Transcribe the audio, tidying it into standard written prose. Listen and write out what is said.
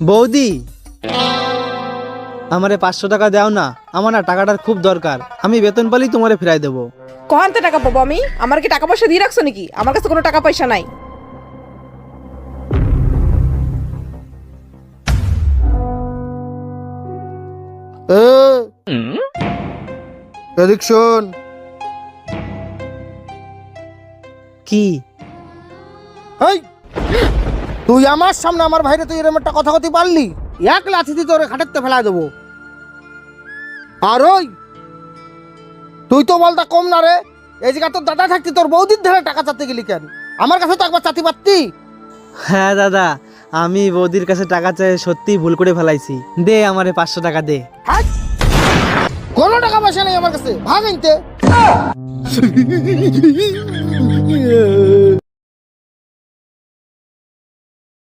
বৌদি, আমারে 500 টাকা দাও না, আমার না টাকাটার খুব দরকার। আমি বেতন পালেই তোমারে ফিরাই দেবো। কহান্তে টাকা পাবো আমি? আমার কি টাকা পয়সা দিয়ে রাখছো নাকি? আমার কাছে কোনো টাকা পয়সা নাই। এদিক শোন, কি? এই তুই আমার সামনে আমার ভাইরে তুই এরকম একটা কথা কতি পারলি? এক লাথি দিয়ে তোরে খাটাতে ফেলা দেবো। আর ওই তুই তো বলতা কম না রে, এই জায়গা তোর দাদা থাকতি তোর বৌদির ধারে টাকা চাতে গেলি কেন? আমার কাছে তো একবার চাতি পারতি। হ্যাঁ দাদা, আমি বৌদির কাছে টাকা চাই সত্যিই ভুল করে ফেলাইছি। দে আমারে 500 টাকা দে। হাট! কোনো টাকা পয়সা নেই আমার কাছে, ভাগ আনতে।